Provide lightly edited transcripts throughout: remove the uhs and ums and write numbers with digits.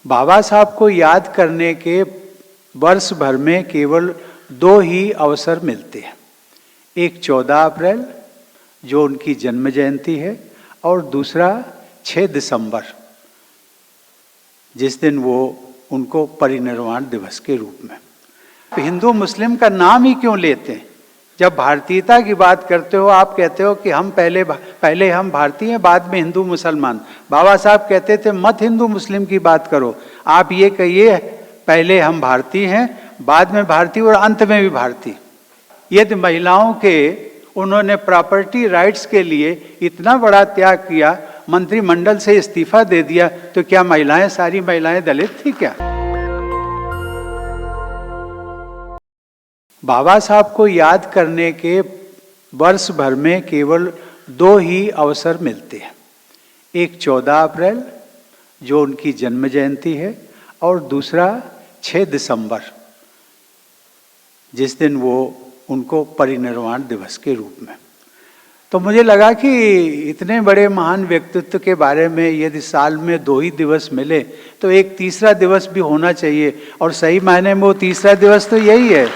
बाबा साहब को याद करने के वर्ष भर में केवल दो ही अवसर मिलते हैं। एक 14 अप्रैल जो उनकी जन्म जयंती है, और दूसरा 6 दिसंबर जिस दिन वो उनको परिनिर्वाण दिवस के रूप में। हिंदू मुस्लिम का नाम ही क्यों लेते हैं? जब भारतीयता की बात करते हो आप कहते हो कि हम पहले हम भारतीय हैं, बाद में हिंदू मुसलमान। बाबा साहब कहते थे मत हिंदू मुस्लिम की बात करो, आप ये कहिए पहले हम भारतीय हैं, बाद में भारतीय और अंत में भी भारतीय। यदि महिलाओं के उन्होंने प्रॉपर्टी राइट्स के लिए इतना बड़ा त्याग किया, मंत्रिमंडल से इस्तीफा दे दिया, तो क्या महिलाएं सारी महिलाएं दलित थी क्या? बाबा साहब को याद करने के वर्ष भर में केवल दो ही अवसर मिलते हैं। एक 14 अप्रैल जो उनकी जन्म जयंती है, और दूसरा 6 दिसंबर जिस दिन वो उनको परिनिर्वाण दिवस के रूप में। तो मुझे लगा कि इतने बड़े महान व्यक्तित्व के बारे में यदि साल में 2 ही दिवस मिले तो एक तीसरा दिवस भी होना चाहिए, और सही मायने में वो तीसरा दिवस तो यही है,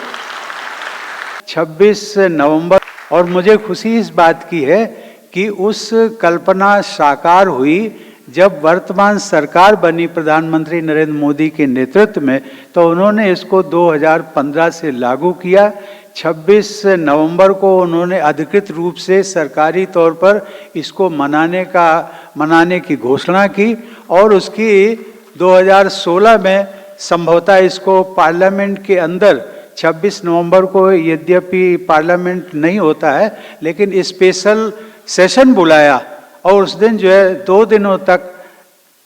26 नवंबर। और मुझे खुशी इस बात की है कि उस कल्पना साकार हुई जब वर्तमान सरकार बनी प्रधानमंत्री नरेंद्र मोदी के नेतृत्व में, तो उन्होंने इसको 2015 से लागू किया। 26 नवंबर को उन्होंने अधिकृत रूप से सरकारी तौर पर इसको मनाने की घोषणा की, और उसकी 2016 में संभवतः इसको पार्लियामेंट के अंदर 26 नवंबर को, यद्यपि पार्लियामेंट नहीं होता है, लेकिन स्पेशल सेशन बुलाया, और उस दिन जो है 2 दिनों तक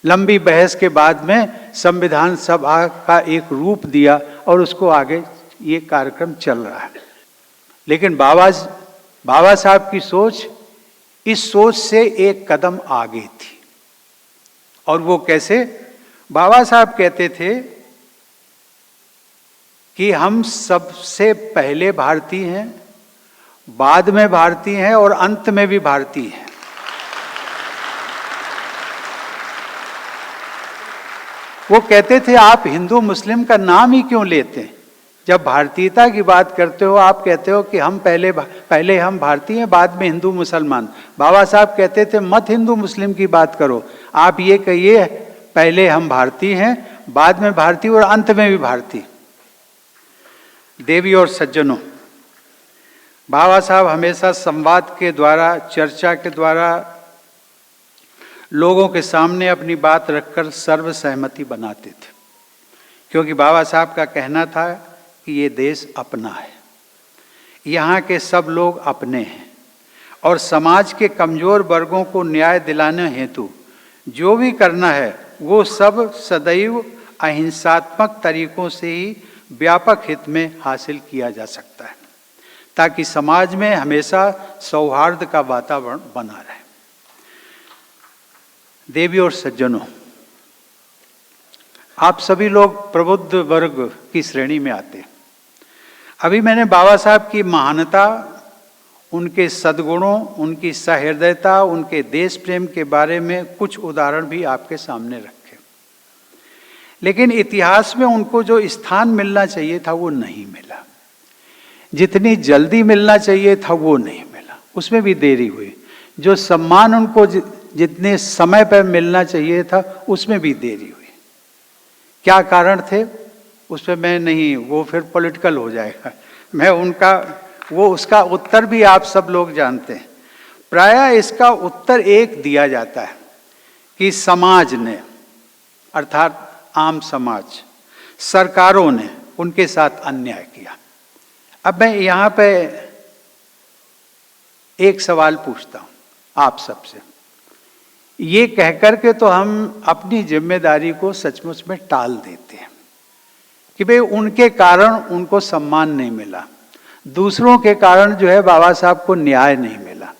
लंबी बहस के बाद में संविधान सभा का एक रूप दिया, और उसको आगे ये कार्यक्रम चल रहा है। लेकिन बाबा साहब की सोच इस सोच से एक कदम आगे थी। और वो कैसे? बाबा साहब कहते थे कि हम सबसे पहले भारतीय हैं, बाद में भारतीय हैं, और अंत में भी भारतीय हैं। वो कहते थे आप हिंदू मुस्लिम का नाम ही क्यों लेते हैं? जब भारतीयता की बात करते हो आप कहते हो कि हम पहले हम भारतीय हैं, बाद में हिंदू मुसलमान। बाबा साहब कहते थे मत हिंदू मुस्लिम की बात करो, आप ये कहिए पहले हम भारतीय हैं, बाद में भारतीय और अंत में भी भारतीय। देवी और सज्जनों, बाबा साहब हमेशा संवाद के द्वारा, चर्चा के द्वारा लोगों के सामने अपनी बात रखकर सर्वसहमति बनाते थे, क्योंकि बाबा साहब का कहना था कि ये देश अपना है, यहाँ के सब लोग अपने हैं, और समाज के कमजोर वर्गों को न्याय दिलाने हेतु जो भी करना है वो सब सदैव अहिंसात्मक तरीकों से ही व्यापक हित में हासिल किया जा सकता है, ताकि समाज में हमेशा सौहार्द का वातावरण बना रहे। देवी और सज्जनों, आप सभी लोग प्रबुद्ध वर्ग की श्रेणी में आते हैं। अभी मैंने बाबा साहब की महानता, उनके सद्गुणों, उनकी सहृदयता, उनके देश प्रेम के बारे में कुछ उदाहरण भी आपके सामने रखे, लेकिन इतिहास में उनको जो स्थान मिलना चाहिए था वो नहीं मिला, जितनी जल्दी मिलना चाहिए था वो नहीं मिला, उसमें भी देरी हुई। जो सम्मान उनको जितने समय पर मिलना चाहिए था उसमें भी देरी हुई। क्या कारण थे उस पर मैं नहीं, वो फिर पॉलिटिकल हो जाएगा। मैं उसका उत्तर भी आप सब लोग जानते हैं। प्रायः इसका उत्तर एक दिया जाता है कि समाज ने, अर्थात आम समाज, सरकारों ने उनके साथ अन्याय किया। अब मैं यहाँ पे एक सवाल पूछता हूँ आप सबसे, ये कहकर के तो हम अपनी जिम्मेदारी को सचमुच में टाल देते हैं कि भाई उनके कारण उनको सम्मान नहीं मिला, दूसरों के कारण जो है बाबा साहब को न्याय नहीं मिला।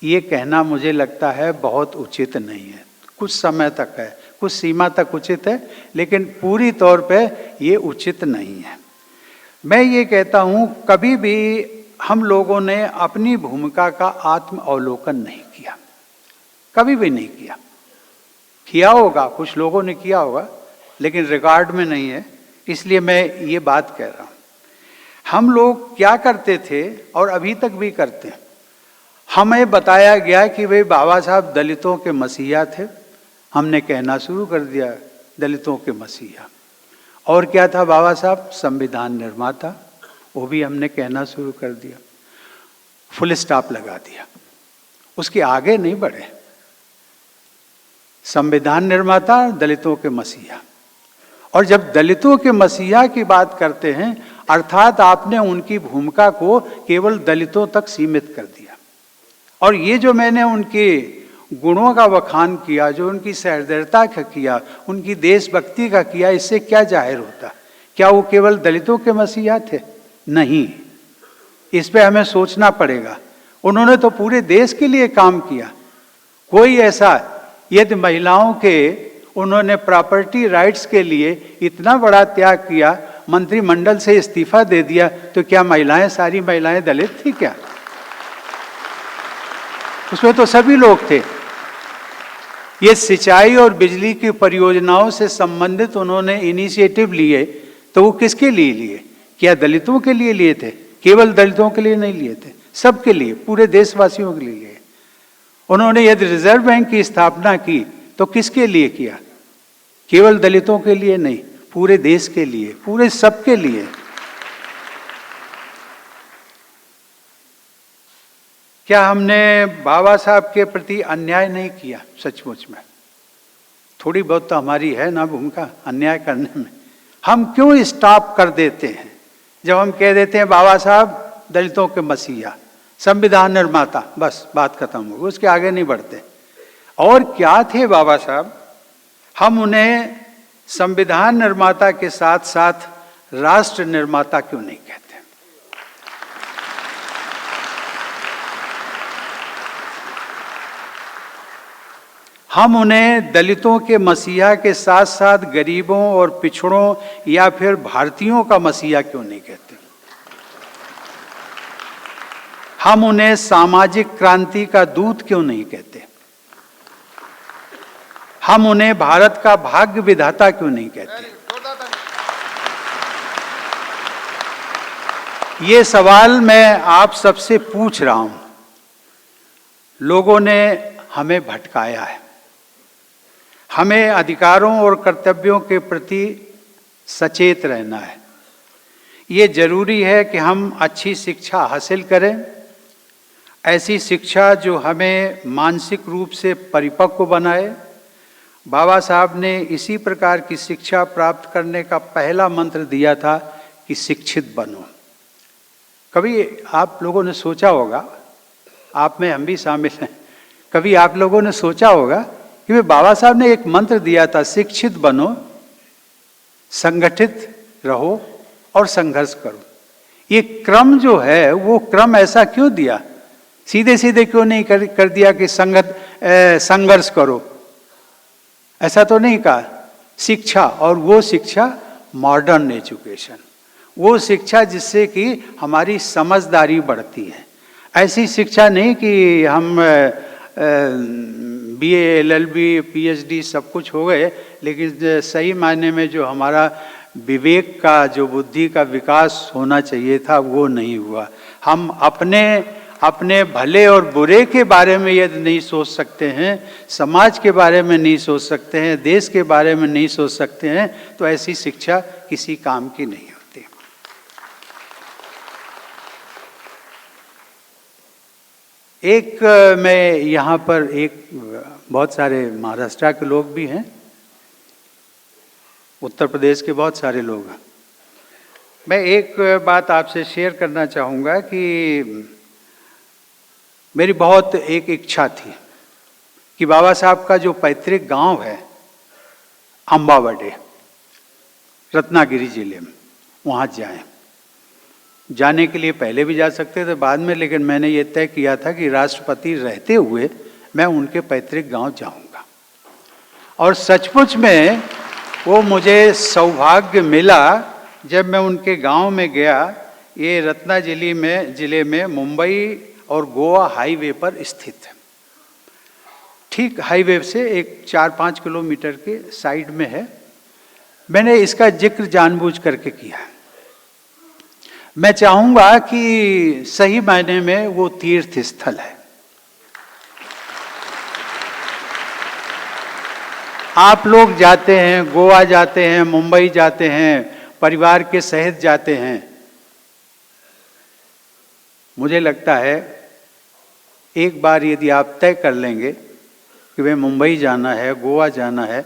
ये कहना मुझे लगता है बहुत उचित नहीं है। कुछ समय तक है, कुछ सीमा तक उचित है, लेकिन पूरी तौर पे ये उचित नहीं है। मैं ये कहता हूँ कभी भी हम लोगों ने अपनी भूमिका का आत्म अवलोकन नहीं किया, कभी भी नहीं किया। किया होगा, कुछ लोगों ने किया होगा, लेकिन रिकॉर्ड में नहीं है, इसलिए मैं ये बात कह रहा हूँ। हम लोग क्या करते थे और अभी तक भी करते हैं, हमें बताया गया कि भाई बाबा साहब दलितों के मसीहा थे, हमने कहना शुरू कर दिया दलितों के मसीहा। और क्या था बाबा साहब? संविधान निर्माता, वो भी हमने कहना शुरू कर दिया, फुल स्टॉप लगा दिया, उसके आगे नहीं बढ़े। संविधान निर्माता, दलितों के मसीहा। और जब दलितों के मसीहा की बात करते हैं, अर्थात आपने उनकी भूमिका को केवल दलितों तक सीमित कर दिया। और ये जो मैंने उनके गुणों का बखान किया, जो उनकी सहृदयता का किया, उनकी देशभक्ति का किया, इससे क्या जाहिर होता? क्या वो केवल दलितों के मसीहा थे? नहीं, इस पे हमें सोचना पड़ेगा। उन्होंने तो पूरे देश के लिए काम किया। कोई ऐसा, यदि महिलाओं के उन्होंने प्रॉपर्टी राइट्स के लिए इतना बड़ा त्याग किया, मंत्रिमंडल से इस्तीफा दे दिया, तो क्या महिलाएं, सारी महिलाएं दलित थी क्या? उसमें तो सभी लोग थे। ये सिंचाई और बिजली की परियोजनाओं से संबंधित उन्होंने इनिशिएटिव लिए, तो वो किसके लिए लिए? क्या दलितों के लिए लिए थे? केवल दलितों के लिए नहीं लिए थे, सबके लिए, पूरे देशवासियों के लिए लिए। उन्होंने यदि रिजर्व बैंक की स्थापना की तो किसके लिए किया? केवल दलितों के लिए नहीं, पूरे देश के लिए, पूरे सबके लिए। क्या हमने बाबा साहब के प्रति अन्याय नहीं किया? सचमुच में थोड़ी बहुत तो हमारी है ना भूमिका अन्याय करने में। हम क्यों स्टॉप कर देते हैं जब हम कह देते हैं बाबा साहब दलितों के मसीहा, संविधान निर्माता, बस बात खत्म हो गई, उसके आगे नहीं बढ़ते। और क्या थे बाबा साहब? हम उन्हें संविधान निर्माता के साथ साथ राष्ट्र निर्माता क्यों नहीं कहते? हम उन्हें दलितों के मसीहा के साथ साथ गरीबों और पिछड़ों या फिर भारतीयों का मसीहा क्यों नहीं कहते? हम उन्हें सामाजिक क्रांति का दूत क्यों नहीं कहते? हम उन्हें भारत का भाग्य विधाता क्यों नहीं कहते? ये सवाल मैं आप सबसे पूछ रहा हूं। लोगों ने हमें भटकाया है। हमें अधिकारों और कर्तव्यों के प्रति सचेत रहना है। ये जरूरी है कि हम अच्छी शिक्षा हासिल करें, ऐसी शिक्षा जो हमें मानसिक रूप से परिपक्व बनाए। बाबा साहब ने इसी प्रकार की शिक्षा प्राप्त करने का पहला मंत्र दिया था कि शिक्षित बनो। कभी आप लोगों ने सोचा होगा, आप में हम भी शामिल हैं, कभी आप लोगों ने सोचा होगा कि वे बाबा साहब ने एक मंत्र दिया था, शिक्षित बनो, संगठित रहो और संघर्ष करो। ये क्रम जो है वो क्रम ऐसा क्यों दिया? सीधे सीधे क्यों नहीं कर दिया कि संघर्ष करो? ऐसा तो नहीं कहा। शिक्षा, और वो शिक्षा मॉडर्न एजुकेशन, वो शिक्षा जिससे कि हमारी समझदारी बढ़ती है। ऐसी शिक्षा नहीं कि हम BA LLB PhD सब कुछ हो गए, लेकिन सही मायने में जो हमारा विवेक का, जो बुद्धि का विकास होना चाहिए था, वो नहीं हुआ। हम अपने भले और बुरे के बारे में यदि नहीं सोच सकते हैं, समाज के बारे में नहीं सोच सकते हैं, देश के बारे में नहीं सोच सकते हैं, तो ऐसी शिक्षा किसी काम की नहीं होती। एक मैं यहाँ पर बहुत सारे महाराष्ट्र के लोग भी हैं, उत्तर प्रदेश के बहुत सारे लोग हैं। मैं एक बात आपसे शेयर करना चाहूँगा कि मेरी बहुत एक इच्छा थी कि बाबा साहब का जो पैतृक गांव है अंबावडे, रत्नागिरी जिले में, वहाँ जाएं। जाने के लिए पहले भी जा सकते थे, बाद में, लेकिन मैंने ये तय किया था कि राष्ट्रपति रहते हुए मैं उनके पैतृक गांव जाऊंगा। और सचमुच में वो मुझे सौभाग्य मिला जब मैं उनके गांव में गया। ये रत्नागिरी जिले में मुंबई और गोवा हाईवे पर स्थित है। ठीक हाईवे से एक 4-5 किलोमीटर के साइड में है। मैंने इसका जिक्र जानबूझ करके किया। मैं चाहूंगा कि सही मायने में वो तीर्थ स्थल है। आप लोग जाते हैं, गोवा जाते हैं, मुंबई जाते हैं, परिवार के सहित जाते हैं। मुझे लगता है एक बार यदि आप तय कर लेंगे कि वे मुंबई जाना है, गोवा जाना है,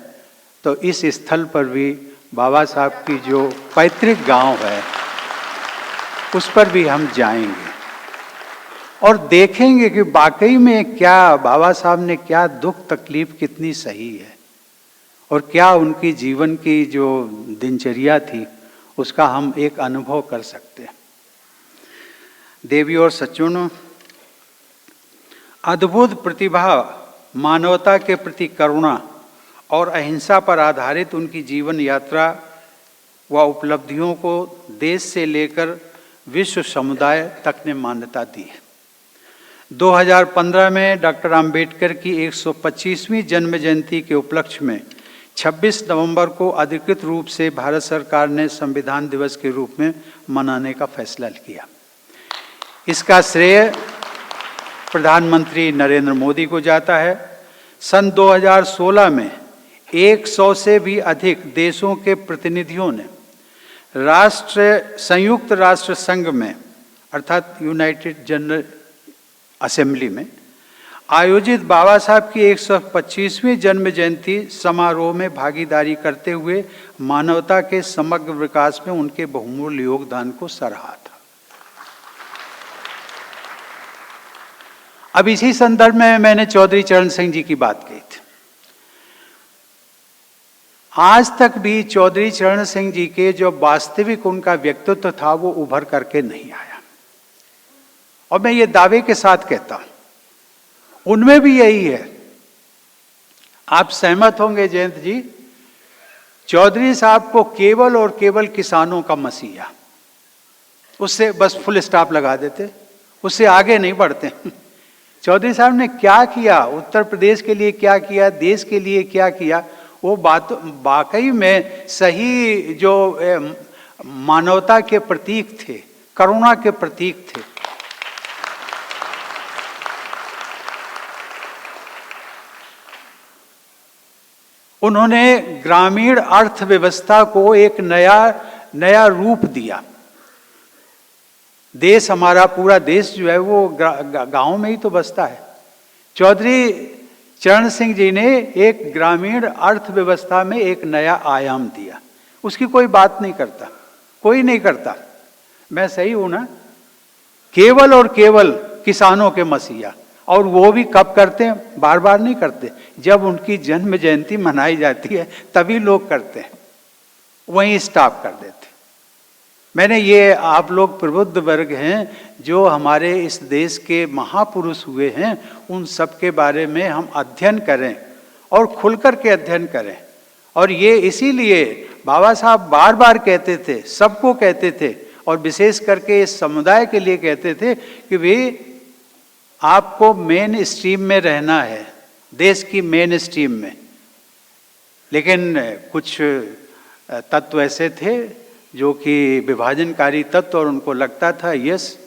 तो इस स्थल पर भी बाबा साहब की जो पैतृक गांव है उस पर भी हम जाएंगे और देखेंगे कि वाकई में क्या बाबा साहब ने क्या दुख तकलीफ कितनी सही है और क्या उनकी जीवन की जो दिनचर्या थी उसका हम एक अनुभव कर सकते हैं। देवी और सज्जनों, अद्भुत प्रतिभा, मानवता के प्रति करुणा और अहिंसा पर आधारित उनकी जीवन यात्रा व उपलब्धियों को देश से लेकर विश्व समुदाय तक ने मान्यता दी है। 2015 में डॉक्टर अंबेडकर की 125वीं जन्म जयंती के उपलक्ष्य में 26 नवंबर को अधिकृत रूप से भारत सरकार ने संविधान दिवस के रूप में मनाने का फैसला किया। इसका श्रेय प्रधानमंत्री नरेंद्र मोदी को जाता है। सन 2016 में 100 से भी अधिक देशों के प्रतिनिधियों ने संयुक्त राष्ट्र संघ में अर्थात यूनाइटेड जनरल असेंबली में आयोजित बाबा साहब की 125वीं जन्म जयंती समारोह में भागीदारी करते हुए मानवता के समग्र विकास में उनके बहुमूल्य योगदान को सराहा था। अब इसी संदर्भ में मैंने चौधरी चरण सिंह जी की बात कही थी। आज तक भी चौधरी चरण सिंह जी के जो वास्तविक उनका व्यक्तित्व था वो उभर करके नहीं आया और मैं ये दावे के साथ कहता हूं उनमें भी यही है। आप सहमत होंगे जयंत जी, चौधरी साहब को केवल और केवल किसानों का मसीहा, उससे बस फुल स्टॉप लगा देते, उससे आगे नहीं बढ़ते। चौधरी साहब ने क्या किया, उत्तर प्रदेश के लिए क्या किया, देश के लिए क्या किया, वो बात वाकई में सही जो मानवता के प्रतीक थे, करुणा के प्रतीक थे। उन्होंने ग्रामीण अर्थव्यवस्था को एक नया रूप दिया। देश, हमारा पूरा देश जो है वो गांव में ही तो बसता है। चौधरी चरण सिंह जी ने एक ग्रामीण अर्थव्यवस्था में एक नया आयाम दिया। उसकी कोई बात नहीं करता, कोई नहीं करता। मैं सही हूं ना? केवल और केवल किसानों के मसीहा, और वो भी कब करते हैं? बार बार नहीं करते, जब उनकी जन्म जयंती मनाई जाती है तभी लोग करते हैं, वहीं स्टॉप कर देते। मैंने ये, आप लोग प्रबुद्ध वर्ग हैं जो हमारे इस देश के महापुरुष हुए हैं, उन सब के बारे में हम अध्ययन करें और खुलकर के अध्ययन करें। और ये इसीलिए बाबा साहब बार बार कहते थे, सबको कहते थे, और विशेष करके इस समुदाय के लिए कहते थे कि भाई आपको मेन स्ट्रीम में रहना है, देश की मेन स्ट्रीम में। लेकिन कुछ तत्व ऐसे थे जो कि विभाजनकारी तत्व, और उनको लगता था यस,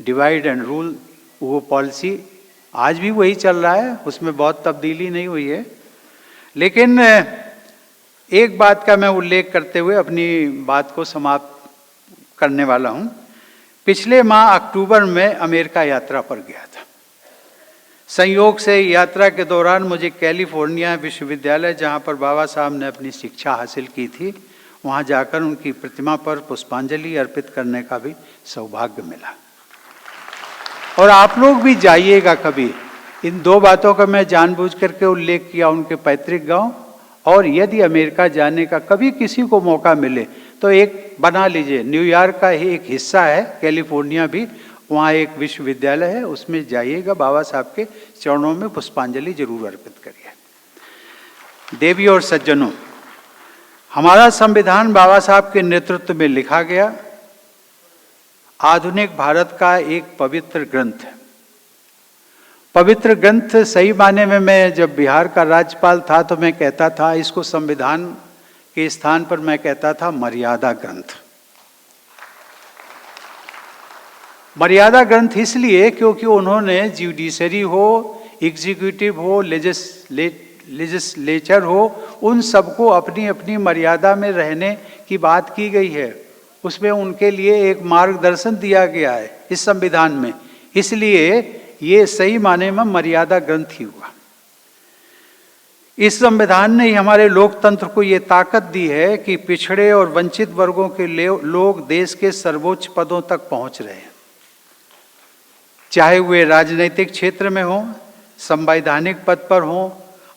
डिवाइड एंड रूल, वो पॉलिसी आज भी वही चल रहा है, उसमें बहुत तब्दीली नहीं हुई है। लेकिन एक बात का मैं उल्लेख करते हुए अपनी बात को समाप्त करने वाला हूं। पिछले माह अक्टूबर में अमेरिका यात्रा पर गया था। संयोग से यात्रा के दौरान मुझे कैलिफोर्निया विश्वविद्यालय, जहां पर बाबा साहब ने अपनी शिक्षा हासिल की थी, वहां जाकर उनकी प्रतिमा पर पुष्पांजलि अर्पित करने का भी सौभाग्य मिला। और आप लोग भी जाइएगा कभी। इन दो बातों का मैं जानबूझ करके उल्लेख किया, उनके पैतृक गांव, और यदि अमेरिका जाने का कभी किसी को मौका मिले तो एक बना लीजिए, न्यूयॉर्क का ही एक हिस्सा है कैलिफोर्निया भी, वहाँ एक विश्वविद्यालय है, उसमें जाइएगा, बाबा साहब के चरणों में पुष्पांजलि जरूर अर्पित करिए। देवी और सज्जनों, हमारा संविधान बाबा साहब के नेतृत्व में लिखा गया आधुनिक भारत का एक पवित्र ग्रंथ है। पवित्र ग्रंथ, सही माने में मैं जब बिहार का राज्यपाल था तो मैं कहता था इसको संविधान के स्थान पर मैं कहता था मर्यादा ग्रंथ। मर्यादा ग्रंथ इसलिए क्योंकि उन्होंने जुडिशरी हो, एग्जीक्यूटिव हो, लेजिस्लेचर हो, उन सबको अपनी अपनी मर्यादा में रहने की बात की गई है। उसमें उनके लिए एक मार्गदर्शन दिया गया है इस संविधान में, इसलिए ये सही माने में मर्यादा ग्रंथ ही हुआ। इस संविधान ने ही हमारे लोकतंत्र को ये ताकत दी है कि पिछड़े और वंचित वर्गों के लोग देश के सर्वोच्च पदों तक पहुंच रहे हैं, चाहे वे राजनीतिक क्षेत्र में हों, संवैधानिक पद पर हों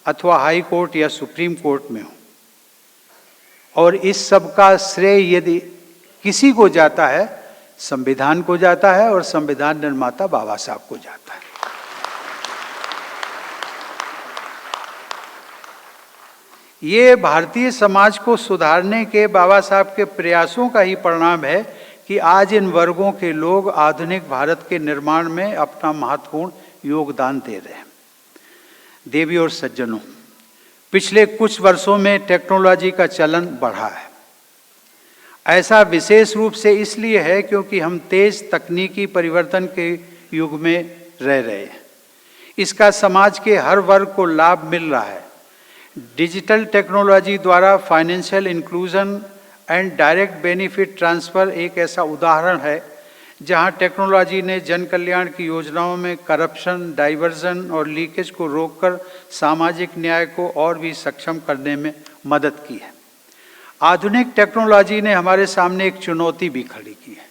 अथवा हाई कोर्ट या सुप्रीम कोर्ट में हों। और इस सब का श्रेय यदि किसी को जाता है, संविधान को जाता है और संविधान निर्माता बाबा साहब को जाता है। ये भारतीय समाज को सुधारने के बाबा साहब के प्रयासों का ही परिणाम है कि आज इन वर्गों के लोग आधुनिक भारत के निर्माण में अपना महत्वपूर्ण योगदान दे रहे हैं। देवी और सज्जनों, पिछले कुछ वर्षों में टेक्नोलॉजी का चलन बढ़ा है। ऐसा विशेष रूप से इसलिए है क्योंकि हम तेज तकनीकी परिवर्तन के युग में रह रहे हैं। इसका समाज के हर वर्ग को लाभ मिल रहा है। डिजिटल टेक्नोलॉजी द्वारा financial inclusion and direct benefit transfer एक ऐसा उदाहरण है जहां टेक्नोलॉजी ने जन कल्याण की योजनाओं में करप्शन, डाइवर्जन और लीकेज को रोककर सामाजिक न्याय को और भी सक्षम करने में मदद की है। आधुनिक टेक्नोलॉजी ने हमारे सामने एक चुनौती भी खड़ी की है।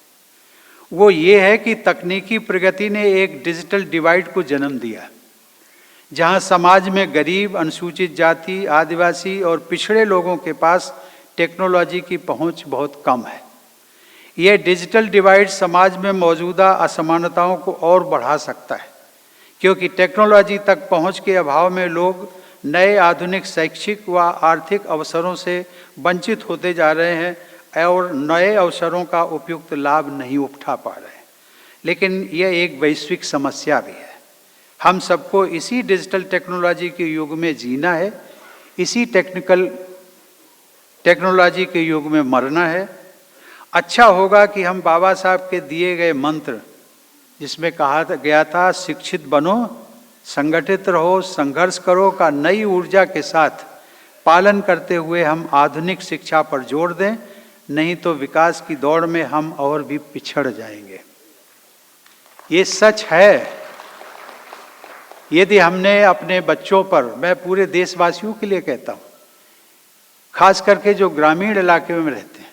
वो ये है कि तकनीकी प्रगति ने एक डिजिटल डिवाइड को जन्म दिया, जहां समाज में गरीब, अनुसूचित जाति, आदिवासी और पिछड़े लोगों के पास टेक्नोलॉजी की पहुंच बहुत कम है। यह डिजिटल डिवाइड समाज में मौजूदा असमानताओं को और बढ़ा सकता है, क्योंकि टेक्नोलॉजी तक पहुंच के अभाव में लोग नए आधुनिक शैक्षिक व आर्थिक अवसरों से वंचित होते जा रहे हैं और नए अवसरों का उपयुक्त लाभ नहीं उठा पा रहे हैं। लेकिन यह एक वैश्विक समस्या भी है। हम सबको इसी डिजिटल टेक्नोलॉजी के युग में जीना है, इसी टेक्नोलॉजी के युग में मरना है। अच्छा होगा कि हम बाबा साहब के दिए गए मंत्र, जिसमें कहा गया था शिक्षित बनो, संगठित रहो, संघर्ष करो, का नई ऊर्जा के साथ पालन करते हुए हम आधुनिक शिक्षा पर जोर दें, नहीं तो विकास की दौड़ में हम और भी पिछड़ जाएंगे। ये सच है। यदि हमने अपने बच्चों पर, मैं पूरे देशवासियों के लिए कहता हूँ, खास करके जो ग्रामीण इलाके में रहते हैं,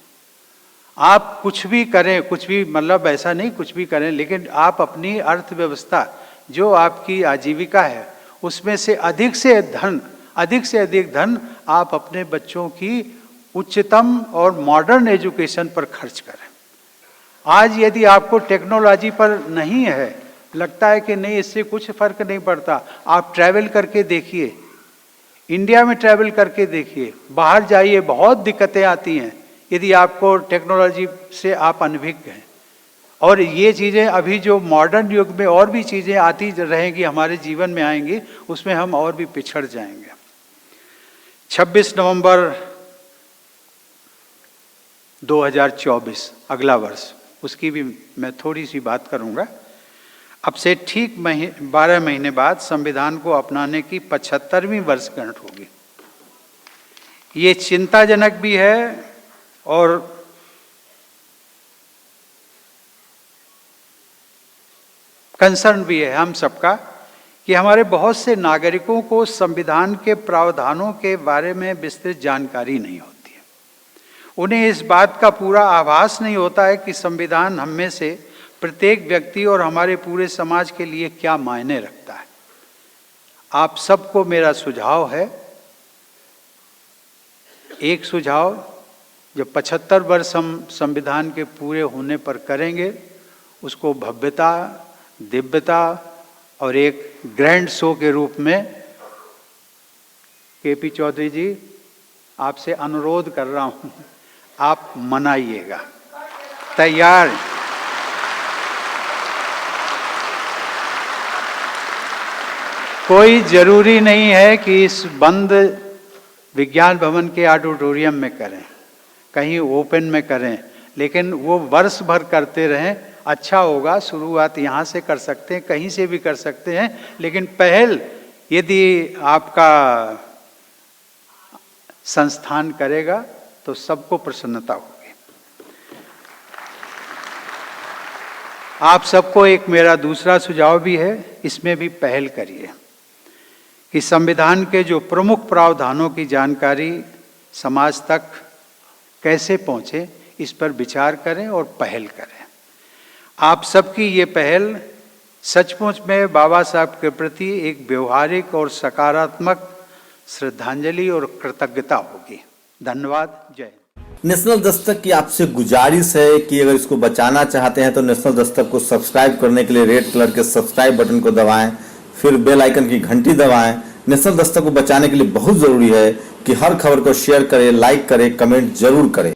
आप कुछ भी करें, कुछ भी मतलब ऐसा नहीं कुछ भी करें, लेकिन आप अपनी अर्थव्यवस्था, जो आपकी आजीविका है, उसमें से अधिक से अधिक धन आप अपने बच्चों की उच्चतम और मॉडर्न एजुकेशन पर खर्च करें। आज यदि आपको टेक्नोलॉजी पर नहीं है, लगता है कि नहीं इससे कुछ फर्क नहीं पड़ता, आप ट्रैवल करके देखिए, इंडिया में ट्रैवल करके देखिए, बाहर जाइए, बहुत दिक्कतें आती हैं यदि आपको टेक्नोलॉजी से आप अनभिज्ञ हैं। और ये चीज़ें अभी जो मॉडर्न युग में और भी चीज़ें आती रहेंगी, हमारे जीवन में आएंगी, उसमें हम और भी पिछड़ जाएंगे। 26 नवंबर 2024 अगला वर्ष, उसकी भी मैं थोड़ी सी बात करूंगा। अब से ठीक 12 महीने बाद संविधान को अपनाने की 75वीं वर्षगांठ होगी। ये चिंताजनक भी है और कंसर्न भी है हम सबका कि हमारे बहुत से नागरिकों को संविधान के प्रावधानों के बारे में विस्तृत जानकारी नहीं होती है। उन्हें इस बात का पूरा आभास नहीं होता है कि संविधान हम में से प्रत्येक व्यक्ति और हमारे पूरे समाज के लिए क्या मायने रखता है। आप सबको मेरा सुझाव है, एक सुझाव, जब 75 वर्ष हम संविधान के पूरे होने पर करेंगे, उसको भव्यता, दिव्यता और एक ग्रैंड शो के रूप में, केपी चौधरी जी आपसे अनुरोध कर रहा हूं, आप मनाइएगा। तैयार? कोई जरूरी नहीं है कि इस बंद विज्ञान भवन के ऑडिटोरियम में करें, कहीं ओपन में करें, लेकिन वो वर्ष भर करते रहें, अच्छा होगा। शुरुआत यहाँ से कर सकते हैं, कहीं से भी कर सकते हैं, लेकिन पहल यदि आपका संस्थान करेगा तो सबको प्रसन्नता होगी। आप सबको एक मेरा दूसरा सुझाव भी है, इसमें भी पहल करिए कि संविधान के जो प्रमुख प्रावधानों की जानकारी समाज तक कैसे पहुंचे, इस पर विचार करें और पहल करें। आप सबकी ये पहल सचमुच में बाबा साहब के प्रति एक व्यवहारिक और सकारात्मक श्रद्धांजलि और कृतज्ञता होगी। धन्यवाद। जय। नेशनल दस्तक की आपसे गुजारिश है कि अगर इसको बचाना चाहते हैं तो नेशनल दस्तक को सब्सक्राइब करने के लिए रेड कलर के सब्सक्राइब बटन को दबाएं, फिर बेल आइकन की घंटी दबाएं। नेशनल दस्तक को बचाने के लिए बहुत जरूरी है कि हर खबर को शेयर करें, लाइक करें, कमेंट जरूर करें।